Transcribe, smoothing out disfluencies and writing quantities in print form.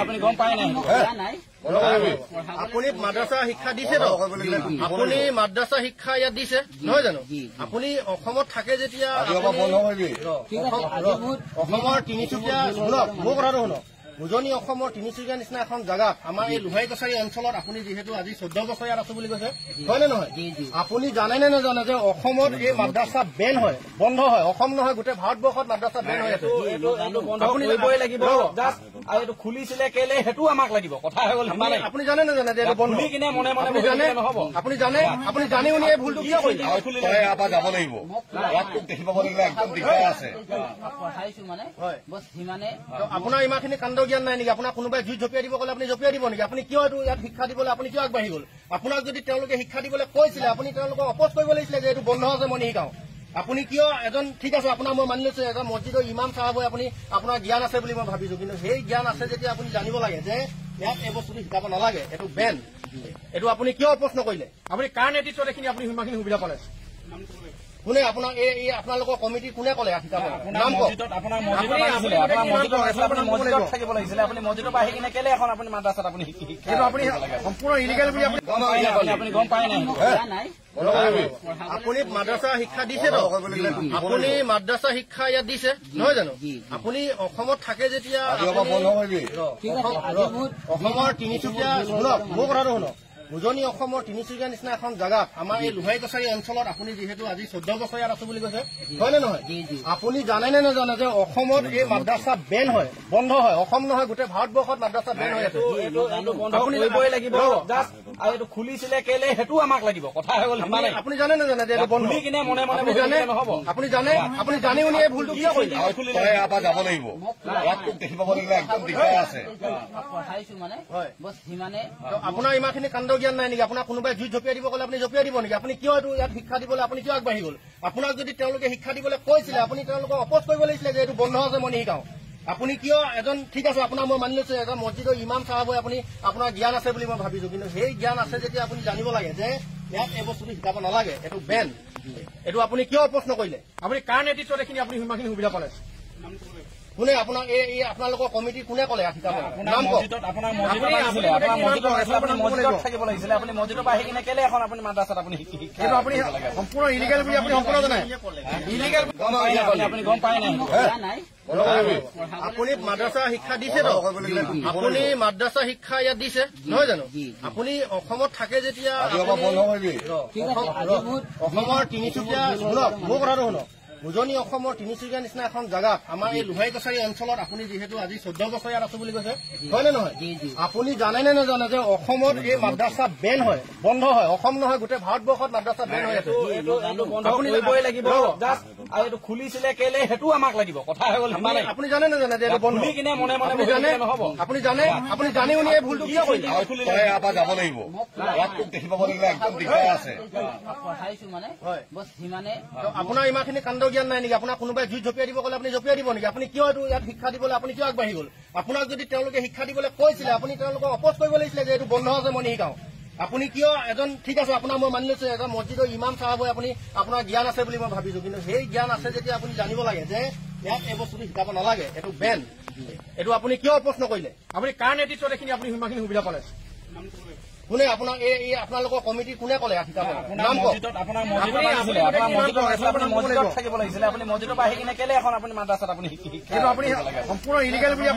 আপুনি গম পায় নাই আপুনি মাদ্ৰাসা শিক্ষা দিছে তো আপুনি মাদ্ৰাসা শিক্ষা ইয়াত দিছে নহয় জানো আপুনি অসমত থাকে যেতিয়া অসমৰ তিনিচুকীয়া শুনক মোৰ কথাটো শুনক উজনি অসমৰ তিনিচুকীয়া নিচিনা এখন জাগাত আমাৰ এই লোহাই কছাৰী অঞ্চলত আপুনি যিহেতু আজি 14 বছৰ ইয়াত আছো বুলি কৈছে হয় নে নহয় আপুনি জানে নে নাজানে যে অসমত এই মাদ্ৰাসা বেন হয় বন্ধ হয় অসম নহয় গোটেই ভাৰতবৰ্ষত মাদ্ৰাসা বেন হৈ আছে আপুনি কৰিবই লাগিব জাষ্ট আৰু এইটো খুলিছিলে কেলে হেতু আমাক লাগিব কথা হৈ গ'ল আপুনি জানে নে জানে যে এইটো বন্ধ কিনে মনে মনে জানে নহব আপুনি জানি শুনি এই ভুলটো কিয় কৰিলে ইয়াৰ যাব লাগিব ইয়াত দেখি পাব লাগিলে একদম দিগদাৰ আছে পঢ়াইছো মানে বস সিমানে আপোনাৰ ইমানখিনি কাণ্ড জ্ঞান নাই নেকি আপোনাক কোনোবাই জুই জপিয়াই দিব ক'লে আপুনি জপিয়াই দিব নেকি আপুনি কিয় এইটো ইয়াত শিক্ষা দিবলৈ আপুনি কিয় আগবাঢ়ি গ'ল আপোনাক যদি তেওঁলোকে শিক্ষা দিবলৈ কৈছিলে আপুনি তেওঁলোকক অপোজ কৰিব লাগিছিলে যে এইটো বন্ধ আছে মই নিশিকাওঁ আপুনি কিয় এজন ঠিক আছে আপোনাৰ মই মানি লৈছো এজন মছজিদৰ ইমাম চাহাব হৈ আপুনি আপোনাৰ জ্ঞান আছে বুলি মই ভাবিছো কিন্তু সেই জ্ঞান আছে যেতিয়া আপুনি জানিব লাগে যে ইয়াত এই বস্তুটো শিকাব নালাগে এইটো বেন এইটো আপুনি কিয় অপোজ নকৰিলে আপুনি কাৰ নেতৃত্বত এইখিনি আপুনি সিমানখিনি সুবিধা পালে কোনে আপোনাক এই আপোনালোকৰ কমিটি কোনে ক'লে শিকাব নাম কওক মছজিদত থাকিব লাগিছিলে আপুনি মছজিদৰ পৰা আহি কিনে কেলে এখন আপুনি মাদ্ৰাসাত আপুনি সেইটো আপুনি সম্পূৰ্ণ ইলিগেল বুলি আপুনি গম পায় নাই আপুনি মাদ্ৰাসা শিক্ষা দিছে তো আপুনি মাদ্ৰাসা শিক্ষা ইয়াত দিছে নহয় জানো আপুনি অসমত থাকে যেতিয়া অসমৰ তিনিচুকীয়া শুনক মোৰ কথাটো শুনক উজনি অসমৰ তিনিচুকীয়া নিচিনা এখন জাগাত আমাৰ এই লোহাই কছাৰী অঞ্চলত আপুনি যিহেতু আজি 14 বছৰ ইয়াত আছো বুলি কৈছে হয় নে নহয় আপুনি জানে নে নাজানে যে অসমত এই মাদ্ৰাসা বেন হয় বন্ধ হয় অসম নহয় গোটেই ভাৰতবৰ্ষত মাদ্ৰাসা বেন হৈ আছে আপুনি কৰিবই লাগিব জাষ্ট আৰু এইটো খুলিছিলে কেলে হেতু আমাক লাগিব কথা হৈ গ'ল আপুনি জানে নে জানে যে এইটো বন্ধ কিনে মনে মনে নহব আপুনি জানি শুনি এই ভুলটো কিয় কৰিলে ইয়াৰ যাব লাগিব ইয়াত দেখি পাব লাগিলে একদম দিগদাৰ আছে পঢ়াইছো মানে বস সিমানে আপোনাৰ ইমানখিনি কাণ্ড জ্ঞান নাই নেকি আপোনাক কোনোবাই জুই জপিয়াই দিব ক'লে আপুনি জপিয়াই দিব নেকি আপুনি কিয় এইটো ইয়াত শিক্ষা দিবলৈ আপুনি কিয় আগবাঢ়ি গ'ল আপোনাক যদি তেওঁলোকে শিক্ষা দিবলৈ কৈছিলে আপুনি তেওঁলোকক অপোজ কৰিব লাগিছিলে যে এইটো বন্ধ আছে মই নিশিকাওঁ আপুনি কিয় এজন ঠিক আছে আপোনাৰ মই মানি লৈছো এজন মছজিদৰ ইমাম চাহাব হৈ আপুনি আপোনাৰ জ্ঞান আছে বুলি মই ভাবিছো কিন্তু সেই জ্ঞান আছে যেতিয়া আপুনি জানিব লাগে যে ইয়াত এই বস্তুটো শিকাব নালাগে এইটো বেন এইটো আপুনি কিয় অপোজ নকৰিলে আপুনি কাৰ নেতৃত্বত এইখিনি আপুনি সিমানখিনি সুবিধা পালে কোনে আপোনাক এই আপোনালোকৰ কমিটি কোনে ক'লে শিকাব নাম কওক মছজিদত থাকিব লাগিছিলে আপুনি মছজিদৰ পৰা আহি কিনে কেলে এখন আপুনি মাদ্ৰাসাত আপুনি সেইটো আপুনি সম্পূৰ্ণ ইলিগেল বুলি আপুনি সম্পূৰ্ণ জানে ইলিগেল আপুনি গম পায় নাই আপুনি মাদ্ৰাসা শিক্ষা দিছে তো আপুনি মাদ্ৰাসা শিক্ষা ইয়াত দিছে নহয় জানো আপুনি অসমত থাকে যেতিয়া অসমৰ তিনিচুকীয়া শুনক মোৰ কথাটো শুনক উজনি অসমৰ তিনিচুকীয়া নিচিনা এখন জাগাত আমাৰ এই লোহাই কছাৰী অঞ্চলত আপুনি যিহেতু আজি 14 বছৰ ইয়াত আছো বুলি কৈছে হয় নে নহয় আপুনি জানে নে নাজানে যে অসমত এই মাদ্ৰাসা বেন হয় বন্ধ হয় অসম নহয় গোটেই ভাৰতবৰ্ষত মাদ্ৰাসা বেন হৈ আছে আপুনি কৰিবই লাগিব জাষ্ট আৰু এইটো খুলিছিলে কেলে হেতু আমাক লাগিব কথা হৈ গ'ল আপুনি জানে নে জানে যে এইটো বন্ধ কিনে মনে মনে নহব আপুনি জানি শুনি এই ভুলটো কিয় কৰিলে ইয়াৰ যাব লাগিব ইয়াত দেখি পাব লাগিলে একদম দিগদাৰ আছে পঢ়াইছো মানে বস সিমানে আপোনাৰ ইমানখিনি কাণ্ড জ্ঞান নাই নেকি আপোনাক কোনোবাই জুই জপিয়াই দিব ক'লে আপুনি জপিয়াই দিব নেকি আপুনি কিয় এইটো ইয়াত শিক্ষা দিবলৈ আপুনি কিয় আগবাঢ়ি গ'ল আপোনাক যদি তেওঁলোকে শিক্ষা দিবলৈ কৈছিলে আপুনি তেওঁলোকক অপোজ কৰিব লাগিছিলে যে এইটো বন্ধ আছে মই নিশিকাওঁ আপুনি কিয় এজন ঠিক আছে আপোনাৰ মই মানি লৈছো এজন মছজিদৰ ইমাম চাহাব হৈ আপুনি আপোনাৰ জ্ঞান আছে বুলি মই ভাবিছো কিন্তু সেই জ্ঞান আছে যেতিয়া আপুনি জানিব লাগে যে ইয়াত এই বস্তুটো শিকাব নালাগে এইটো বেন এইটো আপুনি কিয় অপোজ নকৰিলে আপুনি কাৰ নেতৃত্বত এইখিনি আপুনি সিমানখিনি সুবিধা পালে কোনে আপোনাক আপোনালোকৰ কমিটি কোনে ক'লে শিকাব নাম কওক মছজিদত থাকিব লাগিছিলে আপুনি মছজিদৰ পৰা আহি কিনে কেলে এখন আপুনি মাদ্ৰাসাত আপুনি সেইটো আপুনি সম্পূৰ্ণ ইলিগেল বুলি